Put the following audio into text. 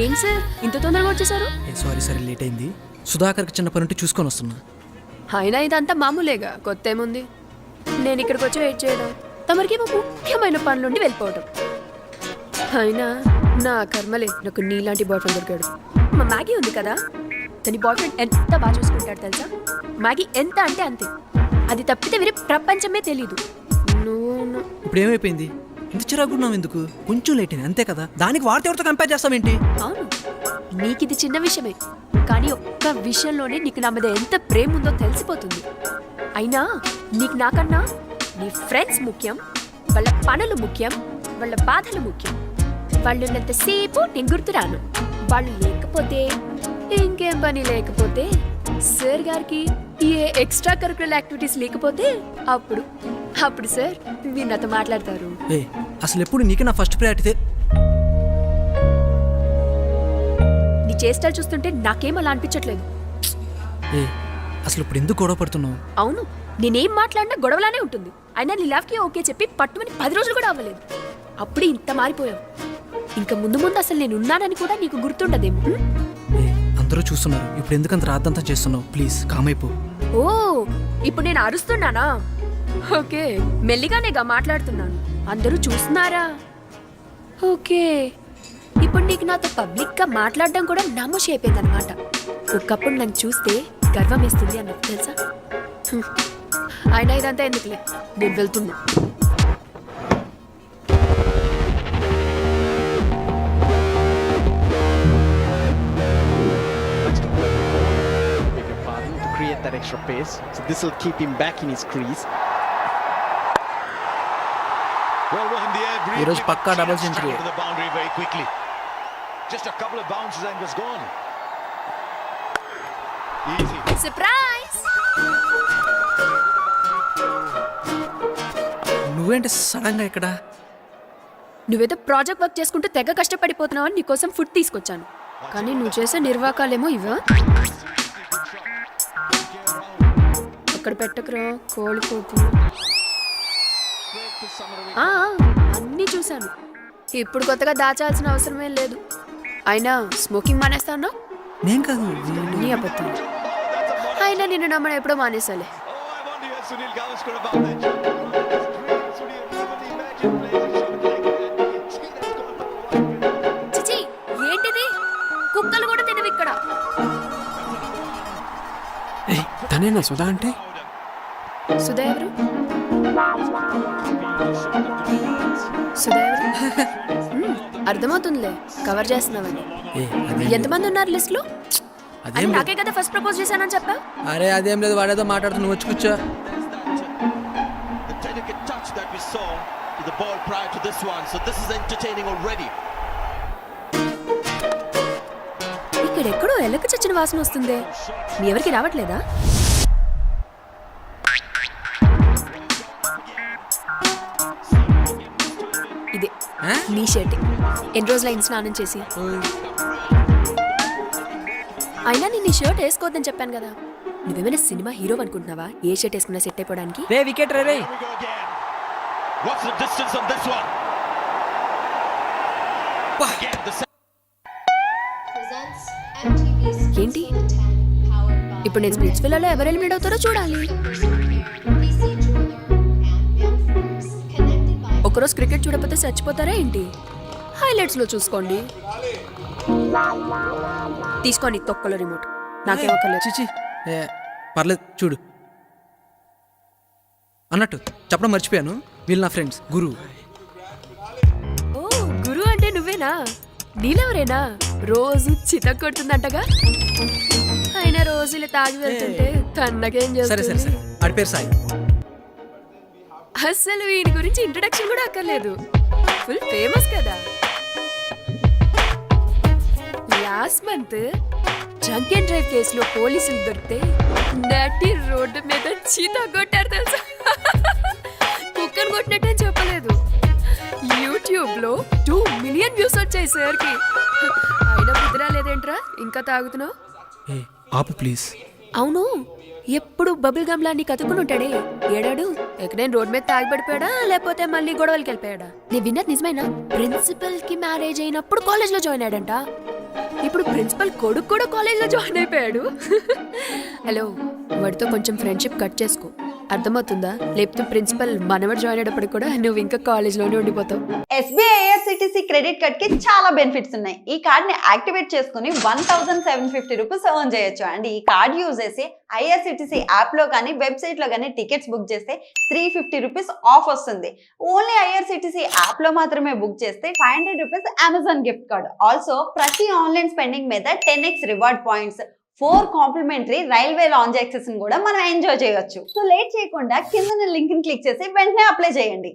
ఏంటి సార్ ఇంత తొందరగా వచ్చేసారు? సారీ లేట్ అయింది. సుధాకర్కి చిన్న పని ఉంటే చూసుకొని వస్తున్నా. అయినా ఇదంతా మామూలేగా, కొత్త ఏముంది. నేను ఇక్కడికి వచ్చి వెయిట్ చేయడం, తమరికేమో ముఖ్యమైన పనులుండి వెళ్ళిపోవడం. అయినా నా కర్మలే, నాకు నీలాంటి బాయ్ ఫ్రెండ్ దొరికాడు. మా మ్యాగీ ఉంది కదా, తన బాయ్ ఫ్రెండ్ ఎంత బాగా చూసుకుంటాడు తెలుసా. మ్యాగీ ఎంత అంటే అంతే, అది తప్పితే వేరే ప్రపంచమే తెలీదు. నువ్వు ఇప్పుడు ఏమైపోయింది? ఇంత చిరాకున్నావు ఎందుకు? కొంచెం లేట్ అయింది అంతే కదా, దానికి వాడితే ఎవరితో కంపేర్ చేస్తావేంటి? అవును, నీకు ఇది చిన్న విషయమే, కానీ ఒక్క విషయంలోనే నీకు నా మీద ఎంత ప్రేమ ఉందో తెలిసిపోతుంది. అయినా నీకు నాకన్నా నీ ఫ్రెండ్స్ ముఖ్యం, వాళ్ళ పనులు ముఖ్యం, వాళ్ళ బాధలు ముఖ్యం. వాళ్ళు ఉన్నంతసేపు నేను గుర్తురాను. వాళ్ళు లేకపోతే, ఇంకేం పని లేకపోతే, సార్ గారికి ఏ ఎక్స్ట్రా కరిక్యులర్ యాక్టివిటీస్ లేకపోతే అప్పుడు సార్ మీరు నాతో మాట్లాడతారు. అసలు ఎప్పుడు నీకే నా ఫస్ట్ ప్రయారిటీ. నీ చేష్టలు చూస్తుంటే నాకేం అలా అనిపించట్లేదు. అసలు ఇప్పుడు ఎందుకు గొడవ పడుతున్నావు? అవును, నేనేం మాట్లాడినా గొడవలానే ఉంటుంది. అయినా నీ లవ్కి ఓకే చెప్పి పట్టుమని 10 రోజులు కూడా అవ్వలేదు, అప్పుడే ఇంత మారిపోయావు. ఇంకా ముందు అసలు నేను ఉన్నానని కూడా నీకు గుర్తుండదేమో. అందరూ చూస్తున్నారు, ఇప్పుడు ఎందుకంత రాద్దంతా చేస్తున్నావు? ప్లీజ్ కామైపో. ఓ, ఇప్పుడు నేను అరుస్తున్నానా? ఓకే, మెల్లిగానేగా మాట్లాడుతున్నాను, అందరూ చూస్తున్నారా? ఓకే, ఇప్పుడు నీకు నాతో పబ్లిక్ గా మాట్లాడడం కూడా నమ్మశ అయిపోయింది అనమాట. ఒకప్పుడు నన్ను చూస్తే గర్వం వేస్తుంది అన్నట్టు తెలుసా. అయినా ఇదంతా ఎందుకులే, నేను వెళ్తున్నా. That extra pace, so this will keep him back in his crease. Well, Rohan, the air breathed. He was pakka double century to the boundary very quickly. Just a couple of bounces and was gone. Easy. Surprise! నువ్వేంటి sudden గా ఇక్కడ? నువ్వేదో project work చేసుకుంటూ తెగ కష్టపడిపోతున్నావని నీకోసం food తీసుకొచ్చాను, కానీ నువ్వు చేసే నిర్వాకాలేమో ఇవా. అక్కడ పెట్టకురా, కోలిపోతుంది. అన్నీ చూశాను, ఇప్పుడు కొత్తగా దాచాల్సిన అవసరమే లేదు. అయినా స్మోకింగ్ మానేస్తాను. నేను కాదు, నీ అబద్ధం. అయినా నిన్ను నమ్మడం ఎప్పుడో మానేసాలే. చిచి, ఏంటిది? కుక్కలు కూడా తినవి ఇక్కడ. తనేనా సుధా అంటే? సుధా ఎవరు? సుధా ఎవరు? అర్థమవుతుందిలే, కవర్ చేస్తున్నావని. ఎంతమంది ఉన్నారు లిస్ట్ లో? నాకే కదా ఫస్ట్ ప్రపోజ్ చేశానని చెప్పా. అరే అదేం లేదు, వాడేదో మాట్లాడుతూ నువ్వు వచ్చి కూర్చో. ఇక్కడెక్కడో ఎలక చచ్చిన వాసన వస్తుంది, మీ ఎవరికి రావట్లేదా? ఇదే నీ షర్ట్, ఎన్ని రోజులైంది స్నానం చేసి. అయినా నేను ఈ షర్ట్ వేసుకోవద్దని చెప్పాను కదా. నువ్వేమైనా సినిమా హీరో అనుకుంటున్నావా ఏ షర్ట్ వేసుకున్నా సెట్ అయిపోవడానికి? వికెట్ రే. ఏంటి ఇప్పుడు నేను స్ప్లిట్స్ విల్లాలో ఎవరు ఎలిమినేట్ అవుతారో చూడాలి. ఒకరోజు క్రికెట్ చూడకపోతే చచ్చిపోతారా ఏంటి? హైలైట్స్ లో చూసుకోండి. తీసుకోండి తొక్కలో రిమోట్, నాకేం ఒక్కర్లేదు. పర్లేదు చూడు. అన్నట్టు చెప్పడం మర్చిపోయాను, వీళ్ళు నా ఫ్రెండ్స్ గురు. ఓ, గురు అంటే నువ్వేనా? నీలెవరేనా? రోజు చితక్ కొడుతుందంటగా. అయినా రోజు ఇలా తాగి వెళ్తుంటే తన్నకేం చేస్తుంది? సరే ఆడి పేరు సాయి. అసలు వీడి గురించి ఇంట్రడక్షన్ కూడా అక్కర్లేదు, ఫుల్ ఫేమస్ కదా. Last month drunk and drive కేసులో పోలీసులు దొరికితే నటి రోడ్డు మీద చీతా కొట్టారు తెలుసా. కుక్కను కొట్టినట్టు చెప్పలేదు. యూట్యూబ్ లో 2 మిలియన్ వ్యూస్ వచ్చాయి సార్కి. అయినా కుదిరా లేదేంట్రా, ఇంకా తాగుతున్నావు? ఆపు ప్లీజ్. అవును, ఎప్పుడు బబుల్ గమ్ లా నీకు అతుక్కుని ఉంటాడే, ఏడాడు ఎక్కడైనా రోడ్ మీద తాగిపడిపోయాడా లేకపోతే మళ్ళీ గొడవలకి వెళ్ళిపోయాడా? నేను విన్నది నిజమేనా? ప్రిన్సిపల్ కి మ్యారేజ్ అయినప్పుడు కాలేజ్ లో జాయిన్ అయ్యాడంట. ఇప్పుడు ప్రిన్సిపల్ కొడుకు కూడా కాలేజ్లో జాయిన్ అయిపోయాడు. హలో, వాడితో కొంచెం ఫ్రెండ్షిప్ కట్ చేసుకో, అర్థమవుతుందా? లేకపోతే ప్రిన్సిపల్ మనవడు జాయిన్ అయ్యేటప్పుడు కూడా నువ్వు ఇంకా కాలేజ్లోనే ఉండిపోతావు. SBI IRCTC క్రెడిట్ కార్డ్ కి చాలా బెనిఫిట్స్ ఉన్నాయి. ఈ కార్డ్ ని యాక్టివేట్ చేసుకుని 1750 రూపీస్ ఎర్న్ చేయొచ్చు. అండ్ ఈ కార్డ్ యూజ్ చేసి IRCTC యాప్ లో కానీ వెబ్సైట్ లో కానీ టికెట్స్ బుక్ చేస్తే 350 రూపీస్ ఆఫ్ వస్తుంది. ఓన్లీ IRCTC యాప్ లో మాత్రమే బుక్ చేస్తే 500 rupees Amazon gift card. Also ప్రతి ఆన్లైన్ స్పెండింగ్ మీద 10x reward points, 4 complimentary railway lounge access కూడా మనం ఎంజాయ్ చేయొచ్చు. సో లేట్ చేయకుండా కింద లింక్ ని క్లిక్ చేసి వెంటనే అప్లై చేయండి.